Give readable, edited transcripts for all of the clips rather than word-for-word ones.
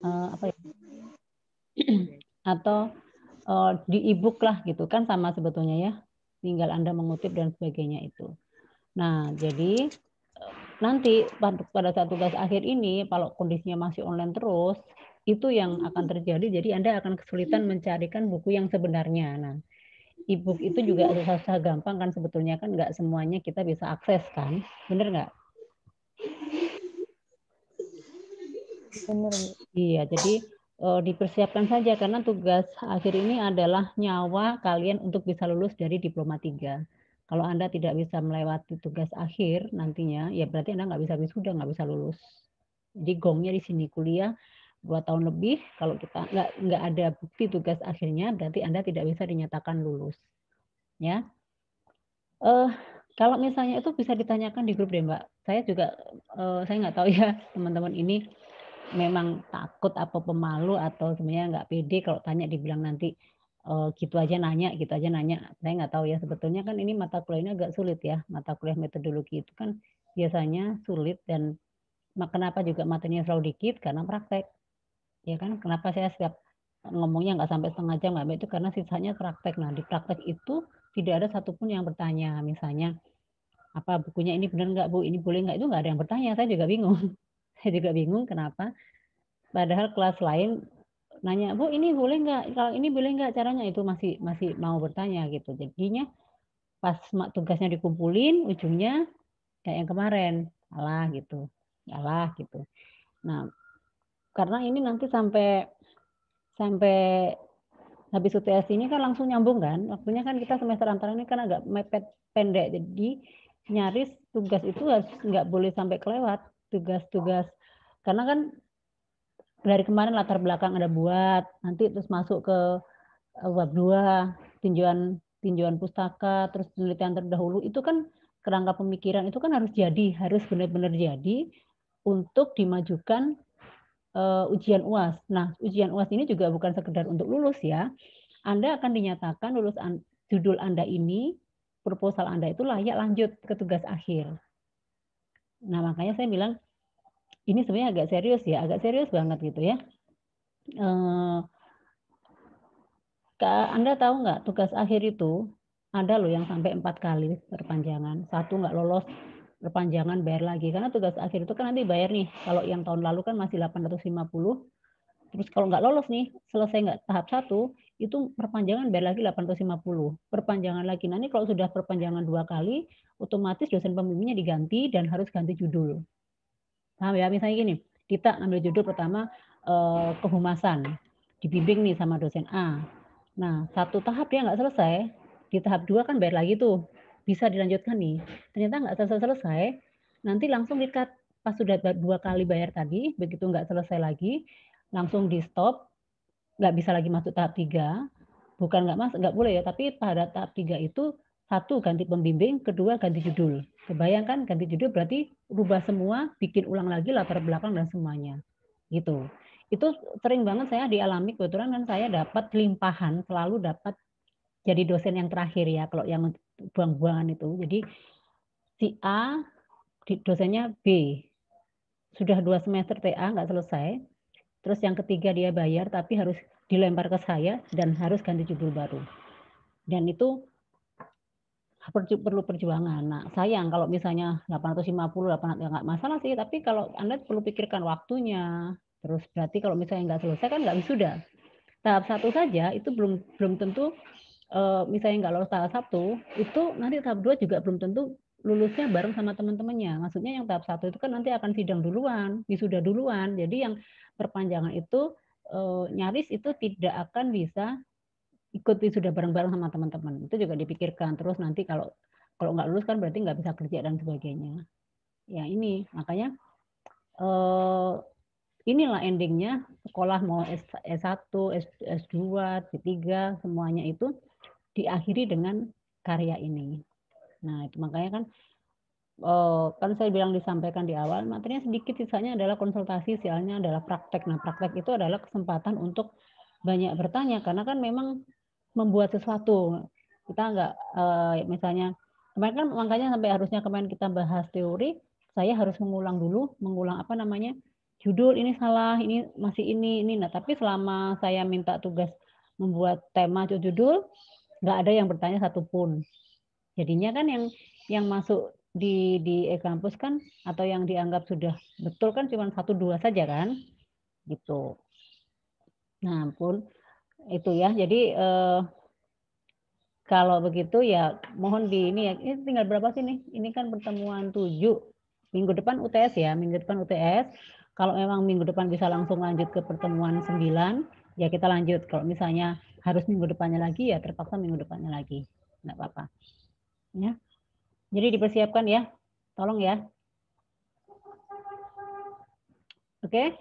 apa ya, atau di e-book lah gitu kan, sama sebetulnya ya, tinggal Anda mengutip dan sebagainya itu. Nah, jadi nanti pada saat tugas akhir ini, kalau kondisinya masih online terus, itu yang akan terjadi. Jadi Anda akan kesulitan mencarikan buku yang sebenarnya. Nah, e-book itu juga susah gampang kan sebetulnya, kan nggak semuanya kita bisa akses kan, bener nggak? Benar, Bu. Iya, jadi dipersiapkan saja karena tugas akhir ini adalah nyawa kalian untuk bisa lulus dari diploma 3. Kalau Anda tidak bisa melewati tugas akhir nantinya, ya berarti Anda nggak bisa wisuda, nggak bisa lulus. Jadi gongnya di sini, kuliah 2 tahun lebih, kalau kita nggak ada bukti tugas akhirnya, berarti Anda tidak bisa dinyatakan lulus. Ya, kalau misalnya itu bisa ditanyakan di grup deh, Mbak. Saya juga, saya nggak tahu ya teman-teman ini memang takut apa pemalu atau sebenarnya nggak pede kalau tanya dibilang nanti, gitu aja nanya. Saya nggak tahu ya, sebetulnya kan ini mata kuliahnya agak sulit ya, mata kuliah metodologi itu kan biasanya sulit dan kenapa juga materinya selalu dikit, karena praktek, ya kan. Kenapa saya setiap ngomongnya nggak sampai setengah jam, Mbak, itu karena sisanya praktek. Nah, di praktek itu tidak ada satupun yang bertanya, misalnya, "Apa bukunya ini benar nggak, Bu? Ini boleh nggak?" Itu nggak ada yang bertanya, saya juga bingung. Saya juga bingung kenapa, padahal kelas lain nanya, "Bu, ini boleh nggak? Kalau ini boleh nggak caranya?" Itu masih masih mau bertanya gitu. Jadinya pas tugasnya dikumpulin, ujungnya kayak yang kemarin, ngalah gitu. Nah, karena ini nanti sampai sampai habis UTS ini kan langsung nyambung kan, waktunya kan kita semester antara ini kan agak mepet pendek, jadi nyaris tugas itu harus nggak boleh sampai kelewat, tugas-tugas. Karena kan dari kemarin latar belakang Anda buat, nanti terus masuk ke bab 2, tinjauan tinjauan pustaka, terus penelitian terdahulu, itu kan kerangka pemikiran itu kan harus benar-benar jadi untuk dimajukan, ujian UAS. Nah, ujian UAS ini juga bukan sekedar untuk lulus ya, Anda akan dinyatakan lulus judul Anda ini, proposal Anda itu layak lanjut ke tugas akhir. Nah, makanya saya bilang, ini sebenarnya agak serius ya, agak serius banget gitu ya. Anda tahu nggak, tugas akhir itu ada loh yang sampai 4 kali perpanjangan. Satu nggak lolos, perpanjangan bayar lagi. Karena tugas akhir itu kan nanti bayar nih. Kalau yang tahun lalu kan masih 850. Terus kalau nggak lolos nih, selesai nggak tahap 1, itu perpanjangan bayar lagi 850. Perpanjangan lagi. Nanti kalau sudah perpanjangan 2 kali, otomatis dosen pembimbingnya diganti dan harus ganti judul. Paham ya? Misalnya gini, kita ambil judul pertama, kehumasan. Dibimbing nih sama dosen A. Nah, satu tahap dia nggak selesai, di tahap 2 kan bayar lagi tuh, bisa dilanjutkan nih. Ternyata nggak selesai-selesai, nanti langsung di-cut. Pas sudah 2 kali bayar tadi, begitu nggak selesai lagi, langsung di-stop, nggak bisa lagi masuk tahap 3. Bukan nggak boleh ya, tapi pada tahap 3 itu, 1 ganti pembimbing, kedua ganti judul. Kebayang ganti judul berarti rubah semua, bikin ulang lagi latar belakang dan semuanya, gitu. Itu sering banget saya dialami, kebetulan kan saya dapat limpahan, selalu dapat jadi dosen yang terakhir ya, kalau yang buang-buangan itu. Jadi si A, dosennya B, sudah 2 semester TA nggak selesai, terus yang ketiga dia bayar tapi harus dilempar ke saya dan harus ganti judul baru. Dan itu perlu perjuangan. Nah, sayang kalau misalnya 850, ya nggak masalah sih, tapi kalau Anda perlu pikirkan waktunya, terus berarti kalau misalnya nggak selesai kan nggak wisuda. Tahap 1 saja itu belum belum tentu, misalnya nggak lolos tahap 1, itu nanti tahap 2 juga belum tentu lulusnya bareng sama teman-temannya. Maksudnya yang tahap 1 itu kan nanti akan sidang duluan, wisuda duluan. Jadi yang perpanjangan itu, nyaris itu tidak akan bisa ikut wisuda bareng-bareng sama teman-teman. Itu juga dipikirkan. Terus nanti kalau kalau nggak lulus kan berarti nggak bisa kerja dan sebagainya. Ya ini, makanya, inilah endingnya sekolah mau S1, S2, D3, semuanya itu diakhiri dengan karya ini. Nah, itu makanya kan, kan saya bilang disampaikan di awal, materinya sedikit, sisanya adalah konsultasi, sialnya adalah praktek. Nah, praktek itu adalah kesempatan untuk banyak bertanya, karena kan memang membuat sesuatu. Kita nggak, misalnya, kemarin kan makanya sampai harusnya kemarin kita bahas teori, saya harus mengulang dulu, mengulang apa namanya, judul ini salah, ini masih ini. Nah, tapi selama saya minta tugas membuat tema atau judul, nggak ada yang bertanya satupun. Jadinya kan yang masuk di e-kampus kan atau yang dianggap sudah betul kan cuma 1-2 saja kan, gitu. Nah, pun itu ya. Jadi kalau begitu ya mohon di ini ya. Ini tinggal berapa sih nih? Ini kan pertemuan 7. Minggu depan UTS ya, minggu depan UTS. Kalau memang minggu depan bisa langsung lanjut ke pertemuan 9, ya kita lanjut. Kalau misalnya harus minggu depannya lagi, ya terpaksa minggu depannya lagi. Nggak apa-apa. Ya. Jadi dipersiapkan ya. Tolong ya. Oke.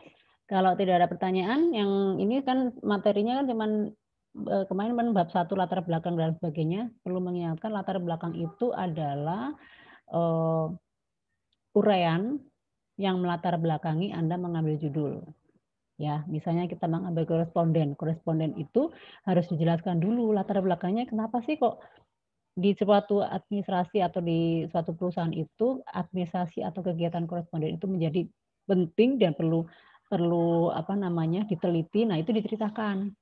Kalau tidak ada pertanyaan, yang ini kan materinya kan cuman kemarin kan bab 1 latar belakang dan sebagainya. Perlu mengingatkan latar belakang itu adalah uraian yang melatar belakangi Anda mengambil judul. Ya, misalnya kita mengambil koresponden. Koresponden itu harus dijelaskan dulu latar belakangnya kenapa sih kok di suatu administrasi atau di suatu perusahaan itu administrasi atau kegiatan koresponden itu menjadi penting dan perlu diteliti. Nah, itu diceritakan.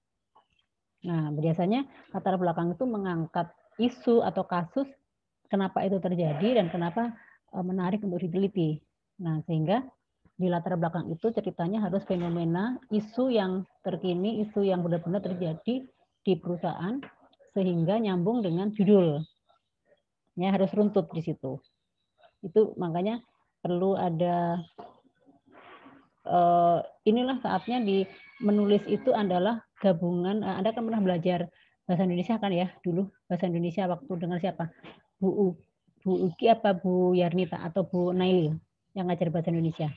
Nah, biasanya latar belakang itu mengangkat isu atau kasus kenapa itu terjadi dan kenapa menarik untuk diteliti. Nah, sehingga di latar belakang itu ceritanya harus fenomena isu yang terkini, isu yang benar-benar terjadi di perusahaan sehingga nyambung dengan judul. Ya, harus runtut di situ. Itu makanya perlu ada inilah saatnya di menulis itu adalah gabungan. Anda kan pernah belajar bahasa Indonesia kan ya dulu, bahasa Indonesia waktu dengar siapa? Bu Uki apa Bu Yarnita atau Bu Nail yang ngajar bahasa Indonesia?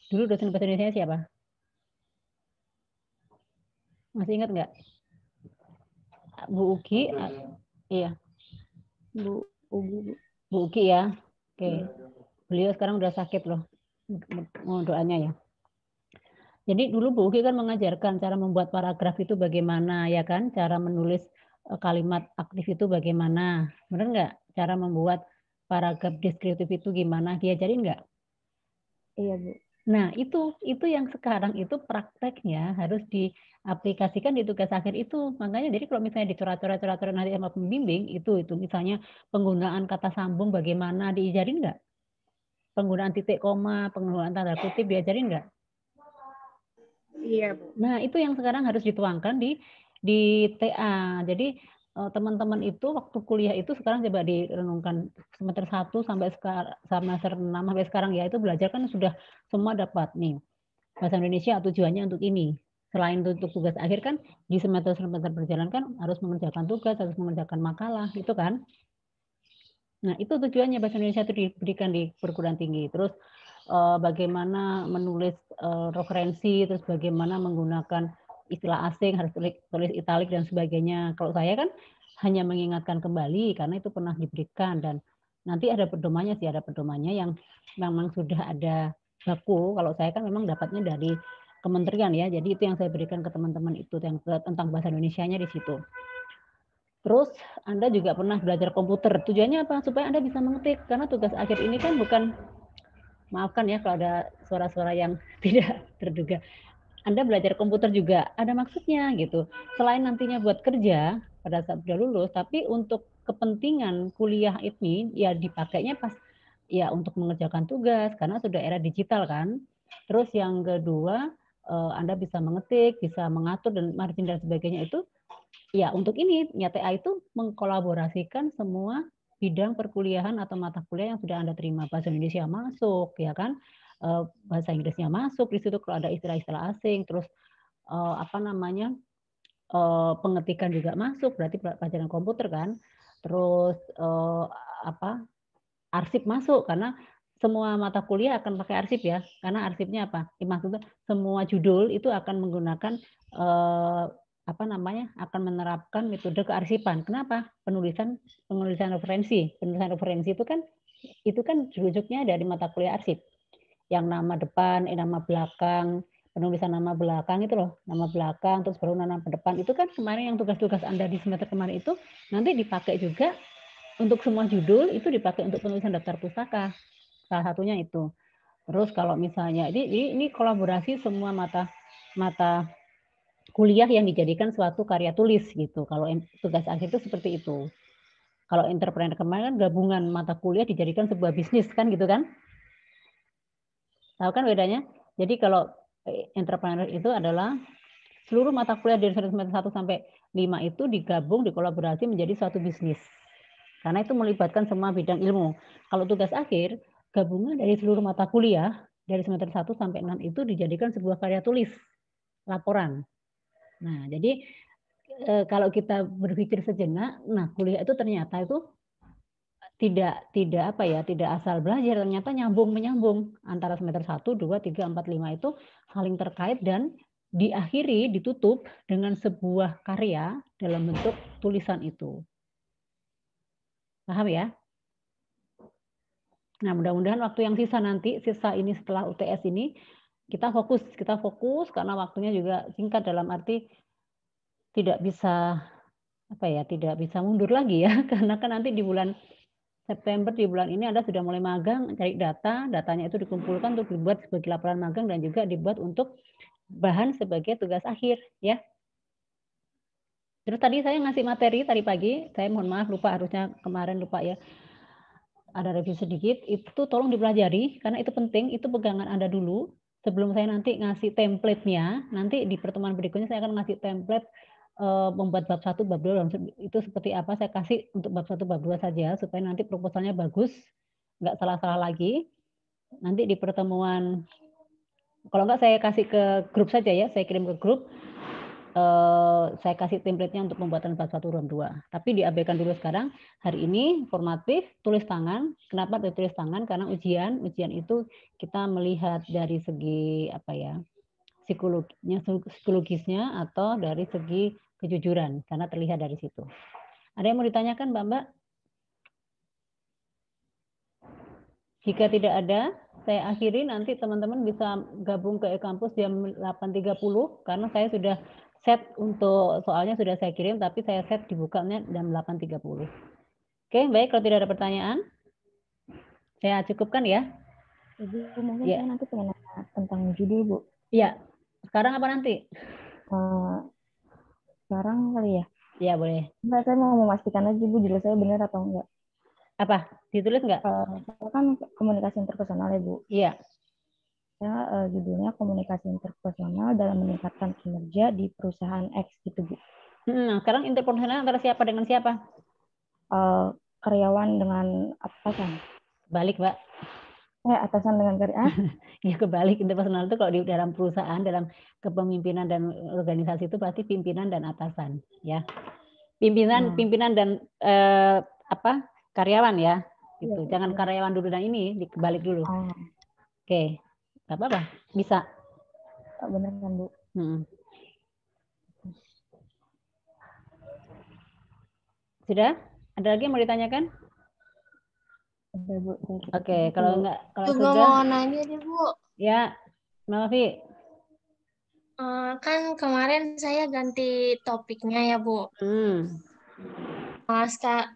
Dulu dosen bahasa Indonesia siapa? Masih ingat nggak? Bu Uki, iya. Bu Uki ya. Oke. Beliau sekarang udah sakit loh. Mohon doanya ya. Jadi dulu Bu Uki kan mengajarkan cara membuat paragraf itu bagaimana ya kan, cara menulis kalimat aktif itu bagaimana, benar nggak? Cara membuat paragraf deskriptif itu gimana, diajarin nggak? Iya, Bu. Nah itu yang sekarang itu prakteknya harus diaplikasikan di tugas akhir itu. Makanya jadi kalau misalnya dicoret-coret nanti sama pembimbing itu misalnya penggunaan kata sambung bagaimana diajarin nggak? Penggunaan titik koma, penggunaan tanda kutip diajarin nggak? Iya, Bu. Nah, itu yang sekarang harus dituangkan di TA. Jadi teman-teman itu waktu kuliah itu sekarang coba direnungkan semester 1 sampai semester 6 sampai sekarang ya itu belajar kan sudah semua dapat nih. Bahasa Indonesia tujuannya untuk ini. Selain untuk tugas akhir kan di semester-semester berjalan kan harus mengerjakan tugas, harus mengerjakan makalah gitu kan. Nah, itu tujuannya bahasa Indonesia itu diberikan di perguruan tinggi. Terus bagaimana menulis referensi, terus bagaimana menggunakan istilah asing, harus tulis italik dan sebagainya. Kalau saya kan hanya mengingatkan kembali karena itu pernah diberikan dan nanti ada pedomannya sih, ada pedomannya yang memang sudah ada baku. Kalau saya kan memang dapatnya dari kementerian ya, jadi itu yang saya berikan ke teman-teman itu yang tentang bahasa Indonesianya di situ. Terus Anda juga pernah belajar komputer. Tujuannya apa? Supaya Anda bisa mengetik. Karena tugas akhir ini kan bukan, maafkan ya kalau ada suara-suara yang tidak terduga. Anda belajar komputer juga ada maksudnya gitu. Selain nantinya buat kerja pada saat sudah lulus, tapi untuk kepentingan kuliah ini ya dipakainya pas ya untuk mengerjakan tugas karena sudah era digital kan. Terus yang kedua, Anda bisa mengetik, bisa mengatur dan margin dan sebagainya itu ya untuk ini TA itu mengkolaborasikan semua bidang perkuliahan atau mata kuliah yang sudah Anda terima. Bahasa Indonesia masuk ya kan, bahasa Inggrisnya masuk di situ kalau ada istilah-istilah asing, terus pengetikan juga masuk, berarti pelajaran komputer kan. Terus arsip masuk karena semua mata kuliah akan pakai arsip ya, karena arsipnya apa? Maksudnya semua judul itu akan menggunakan akan menerapkan metode kearsipan. Kenapa? Penulisan referensi. Penulisan referensi itu kan rujuknya dari mata kuliah arsip. Yang nama depan, nama belakang, penulisan nama belakang itu loh, nama belakang terus baru nama depan. Itu kan kemarin yang tugas-tugas Anda di semester kemarin itu nanti dipakai juga untuk semua judul itu dipakai untuk penulisan daftar pustaka. Salah satunya itu. Terus kalau misalnya ini kolaborasi semua mata kuliah yang dijadikan suatu karya tulis gitu. Kalau tugas akhir itu seperti itu. Kalau entrepreneur kemarin kan gabungan mata kuliah dijadikan sebuah bisnis kan gitu kan? Tahu kan bedanya? Jadi kalau entrepreneur itu adalah seluruh mata kuliah dari semester 1 sampai 5 itu digabung, dikolaborasi menjadi suatu bisnis. Karena itu melibatkan semua bidang ilmu. Kalau tugas akhir, gabungan dari seluruh mata kuliah dari semester 1 sampai 6 itu dijadikan sebuah karya tulis, laporan. Nah, jadi kalau kita berpikir sejenak, nah kuliah itu ternyata itu tidak asal belajar, ternyata nyambung menyambung antara semester 1, 2, 3, 4, 5 itu saling terkait dan diakhiri, ditutup dengan sebuah karya dalam bentuk tulisan itu. Paham ya? Nah, mudah-mudahan waktu yang sisa ini setelah UTS ini kita fokus karena waktunya juga singkat, dalam arti tidak bisa tidak bisa mundur lagi ya, karena kan nanti di bulan September, di bulan ini Anda sudah mulai magang, cari datanya itu dikumpulkan untuk dibuat sebagai laporan magang dan juga dibuat untuk bahan sebagai tugas akhir ya. Terus tadi saya ngasih materi tadi pagi, saya mohon maaf lupa, harusnya kemarin lupa ya. Ada review sedikit, itu tolong dipelajari karena itu penting, itu pegangan Anda dulu. Sebelum saya nanti ngasih template-nya, nanti di pertemuan berikutnya saya akan ngasih template membuat bab 1, bab 2, itu seperti apa, saya kasih untuk bab 1, bab 2 saja, supaya nanti proposalnya bagus, nggak salah-salah lagi. Nanti di pertemuan, kalau nggak saya kasih ke grup saja ya, saya kirim ke grup, saya kasih template-nya untuk pembuatan bab 1 dan 2. Tapi diabaikan dulu sekarang. Hari ini formatif, tulis tangan. Kenapa tulis tangan? Karena ujian itu kita melihat dari segi psikologisnya atau dari segi kejujuran, karena terlihat dari situ. Ada yang mau ditanyakan, Mbak-mbak? Jika tidak ada, saya akhiri, nanti teman-teman bisa gabung ke e-kampus jam 8.30 karena saya sudah set untuk soalnya sudah saya kirim, tapi saya set dibukanya jam 8.30. Oke, baik, kalau tidak ada pertanyaan, saya cukupkan ya. Ibu, mungkin saya nanti pengen nanya tentang judul, Bu. Iya. Sekarang apa nanti? Sekarang kali ya? Iya, boleh. Enggak, saya mau memastikan aja, Bu, judul saya benar atau enggak. Apa? Ditulis enggak? Saya kan komunikasi interpersonal ya, Bu. Iya. Ya, judulnya komunikasi interpersonal dalam meningkatkan kinerja di perusahaan X gitu, Bu. Sekarang interpersonal antara siapa dengan siapa? Karyawan dengan atasan. Balik, Mbak. Atasan dengan karyawan. Ya kebalik, interpersonal itu kalau di dalam perusahaan, dalam kepemimpinan dan organisasi itu pasti pimpinan dan atasan, ya. Pimpinan dan karyawan ya. Gitu. Ya, jangan karyawan dulu dan ini dibalik dulu. Oke. Enggak apa-apa. Bisa. Benar kan, Bu? Sudah? Ada lagi yang mau ditanyakan? Ada, Bu. Oke, kalau enggak, kalau juga sudah. Mau nanya nih, Bu. Ya, Mafi. Kan kemarin saya ganti topiknya ya, Bu.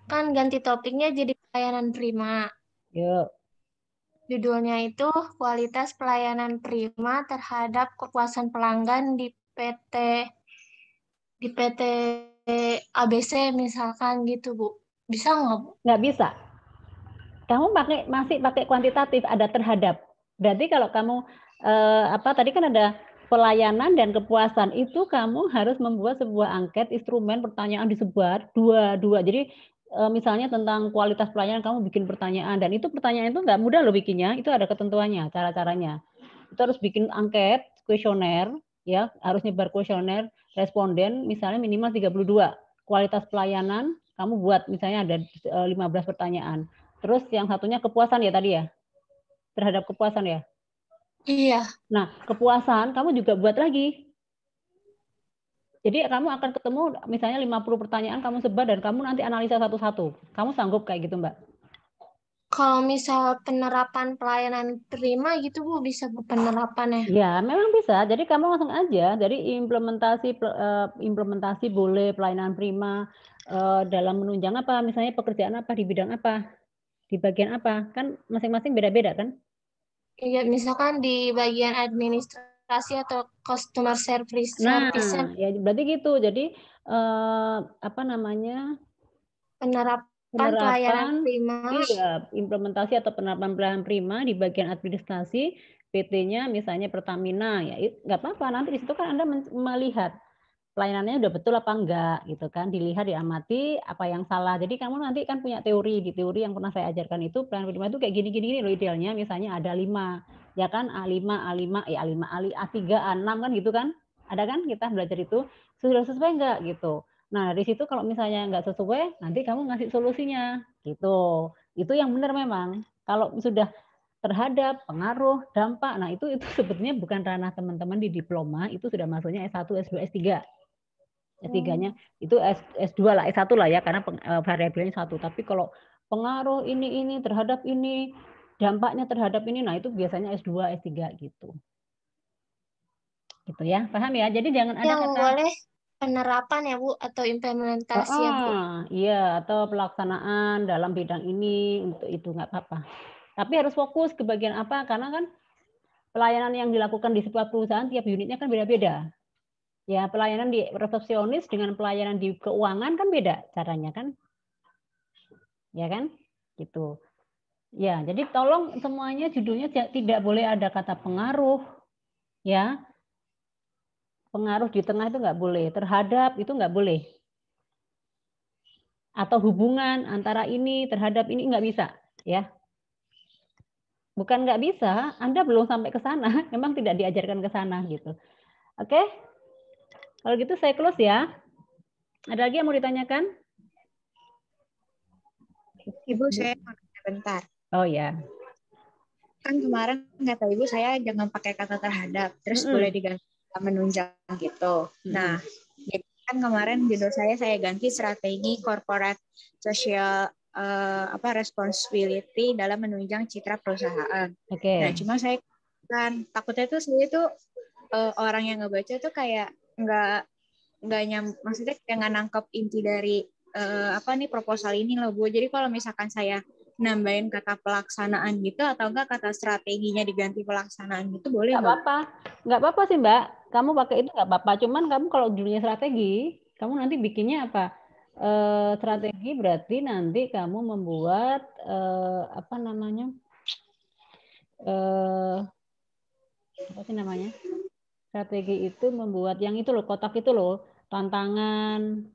Kan ganti topiknya jadi pelayanan prima. Yuk. Judulnya itu kualitas pelayanan prima terhadap kepuasan pelanggan di PT ABC misalkan gitu, Bu. Bisa nggak, Bu? Nggak bisa. Kamu masih pakai kuantitatif, ada terhadap. Berarti kalau kamu tadi kan ada pelayanan dan kepuasan, itu kamu harus membuat sebuah angket, instrumen pertanyaan disebar dua. Jadi misalnya tentang kualitas pelayanan, kamu bikin pertanyaan, dan itu pertanyaan itu nggak mudah loh bikinnya, itu ada ketentuannya, cara-caranya. Itu harus bikin angket, kuesioner, ya, harus nyebar kuesioner, responden, misalnya minimal 32. Kualitas pelayanan, kamu buat misalnya ada 15 pertanyaan. Terus yang satunya kepuasan ya tadi ya? Terhadap kepuasan ya? Iya. Nah, kepuasan kamu juga buat lagi. Jadi kamu akan ketemu misalnya 50 pertanyaan kamu sebar dan kamu nanti analisa satu-satu. Kamu sanggup kayak gitu, Mbak? Kalau misal penerapan pelayanan prima gitu, Bu, bisa penerapannya? Ya, memang bisa. Jadi kamu langsung aja. Jadi implementasi boleh, pelayanan prima dalam menunjang apa? Misalnya pekerjaan apa, di bidang apa? Di bagian apa? Kan masing-masing beda-beda kan? Iya, misalkan di bagian administrasi atau customer service. Nah, ya berarti gitu. Jadi apa namanya? Penerapan pelayanan Penerapan, prima. iya, implementasi atau penerapan pelayanan prima di bagian administrasi PT-nya misalnya Pertamina, ya nggak apa-apa. Nanti di situ kan Anda melihat pelayanannya udah betul apa enggak gitu kan, dilihat, diamati apa yang salah. Jadi kamu nanti kan punya teori, di teori yang pernah saya ajarkan itu pelayanan prima itu kayak gini loh idealnya, misalnya ada 5, ya kan, A5, A3, A6 kan gitu kan, ada kan kita belajar itu, sudah sesuai enggak gitu. Nah dari situ kalau misalnya enggak sesuai, nanti kamu ngasih solusinya gitu. Itu yang benar memang. Kalau sudah terhadap pengaruh, dampak, nah itu sebetulnya bukan ranah teman-teman di diploma, itu sudah masuknya S1, S2, S3. S3-nya itu S2 lah, S1 lah ya, karena variabelnya 1. Tapi kalau pengaruh ini terhadap ini, dampaknya terhadap ini, nah itu biasanya S2, S3 gitu. Gitu ya, paham ya? Jadi jangan ada Yang kata boleh penerapan ya Bu, atau implementasi ya Bu. iya, atau pelaksanaan dalam bidang ini, untuk itu nggak apa-apa. Tapi harus fokus ke bagian apa, karena kan pelayanan yang dilakukan di sebuah perusahaan tiap unitnya kan beda-beda. Ya, pelayanan di resepsionis dengan pelayanan di keuangan kan beda caranya kan? Ya kan? Gitu. Ya, jadi tolong semuanya judulnya tidak boleh ada kata pengaruh, ya. Pengaruh di tengah itu nggak boleh, terhadap itu nggak boleh. Atau hubungan antara ini terhadap ini nggak bisa, ya. Bukan nggak bisa, Anda belum sampai ke sana, memang tidak diajarkan ke sana gitu. Oke? Kalau gitu saya close ya. Ada lagi yang mau ditanyakan? Ibu, saya mau tanya bentar. Oh ya. Kan kemarin kata Ibu saya jangan pakai kata terhadap, terus boleh diganti menunjang gitu. Nah, jadi kan kemarin judul saya ganti strategi corporate social responsibility dalam menunjang citra perusahaan. Nah, cuma saya kan takutnya tuh saya tuh orang yang ngebaca tuh kayak maksudnya kayak nggak nangkep inti dari proposal ini loh Bu. Jadi kalau misalkan saya nambahin kata pelaksanaan gitu atau enggak kata strateginya diganti pelaksanaan gitu boleh nggak? Nggak apa-apa sih Mbak. Kamu pakai itu nggak apa-apa. Cuman kamu kalau judulnya strategi, kamu nanti bikinnya apa? Strategi berarti nanti kamu membuat apa sih namanya? Strategi itu membuat yang itu loh, kotak itu loh, tantangan,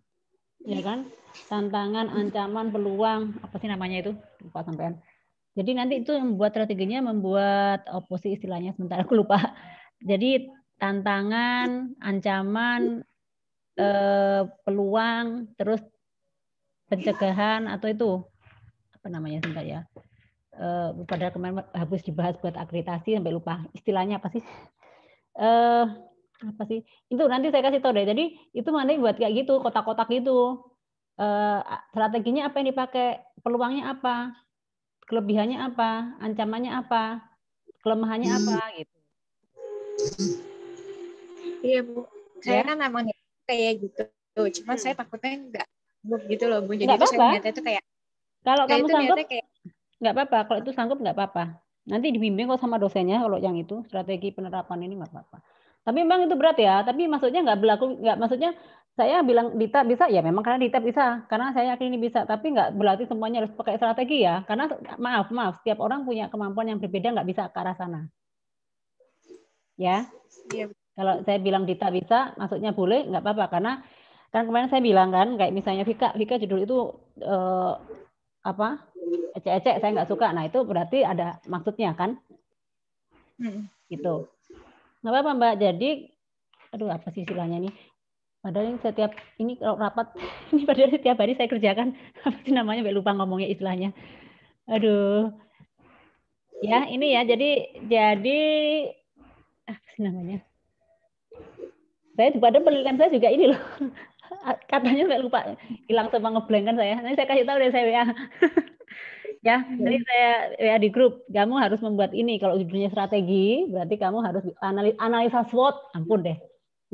ya kan? Tantangan, ancaman, peluang, apa sih namanya itu? Lupa sampean. Jadi nanti itu yang membuat strateginya, membuat oposisi istilahnya, sebentar aku lupa. Jadi tantangan, ancaman, peluang, terus pencegahan atau itu apa namanya sebentar ya. Padahal kemarin habis dibahas buat akreditasi sampai lupa istilahnya apa sih? Apa sih? Itu nanti saya kasih tahu deh. Jadi itu nanti buat kayak gitu, kotak-kotak gitu. Strateginya apa yang dipakai? Peluangnya apa? Kelebihannya apa? Ancamannya apa? Kelemahannya apa gitu. Iya Bu, saya kan emang kayak gitu. Cuma saya takutnya enggak gitu loh Bu. Jadi itu saya niatnya itu kayak kalau kamu sanggup nggak apa-apa. Kalau itu sanggup nggak apa-apa. Nanti dibimbing kok sama dosennya kalau yang itu strategi penerapan ini nggak apa-apa. Tapi memang itu berat ya. Tapi maksudnya nggak berlaku, nggak maksudnya saya bilang Dita bisa ya memang karena Dita bisa karena saya yakin ini bisa. Tapi nggak berarti semuanya harus pakai strategi ya. Karena maaf setiap orang punya kemampuan yang berbeda nggak bisa ke arah sana. Ya. Iya. Kalau saya bilang Dita bisa, maksudnya boleh, nggak apa-apa. Karena kan kemarin saya bilang kan, kayak misalnya Vika judul itu ecek-ecek, saya nggak suka. Nah itu berarti ada maksudnya kan? Gitu. Nggak apa-apa Mbak. Jadi, aduh apa sih istilahnya nih? Padahal setiap ini kalau rapat, ini padahal setiap hari saya kerjakan, apa sih namanya? Lupa ngomongnya istilahnya. Aduh. Ya ini ya, jadi apa sih namanya? Saya pada penelitian saya juga ini loh. Katanya saya lupa, hilang sama ngeblank kan saya. Nanti saya kasih tahu deh saya WA. Ya, nanti saya WA di grup. Kamu harus membuat ini. Kalau judulnya strategi, berarti kamu harus analisa SWOT. Ampun deh.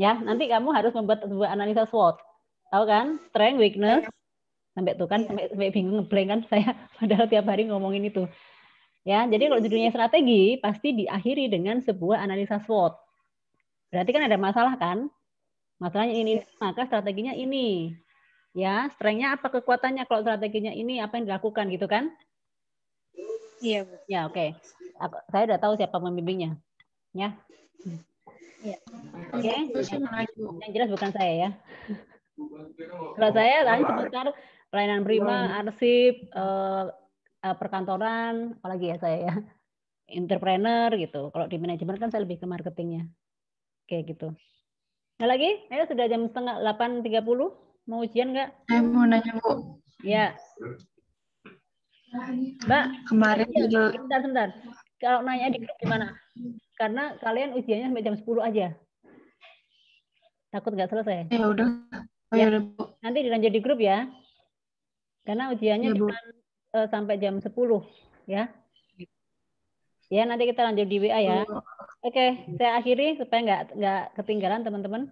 Ya, nanti kamu harus membuat sebuah analisa SWOT. Tahu kan? Strength, weakness. Sampai tuh kan, sampai bingung ngeblank kan saya, padahal tiap hari ngomongin itu. Ya, jadi kalau judulnya strategi pasti diakhiri dengan sebuah analisa SWOT. Berarti kan ada masalah kan? Masalahnya ini, maka strateginya ini. Ya, strength-nya apa, kekuatannya kalau strateginya ini, apa yang dilakukan gitu kan? Iya, Bu. Ya, oke. Saya udah tahu siapa pembimbingnya. Ya. Iya. Oke, yang jelas bukan saya ya. Kalau saya tadi sebentar pelayanan prima, arsip, perkantoran, apalagi ya saya ya, entrepreneur gitu. Kalau di manajemen kan saya lebih ke marketingnya. Oke gitu. Nah lagi, ayo sudah jam 7:30, mau ujian nggak? Saya mau nanya, Bu. Ya. Mbak, Kemarin judul sebentar. Kalau nanya di grup gimana? Karena kalian ujiannya sampai jam 10 aja. Takut nggak selesai. ya udah. Oh Ya. ya udah, Bu. Nanti dilanjut di grup ya. Karena ujiannya Ya, Bu. sampai jam 10 ya. Ya, nanti kita lanjut di WA ya. Oke, saya akhiri supaya nggak ketinggalan teman-teman.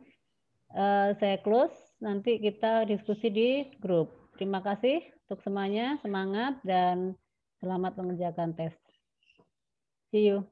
Saya close, nanti kita diskusi di grup. Terima kasih untuk semuanya, semangat dan selamat mengerjakan tes. See you.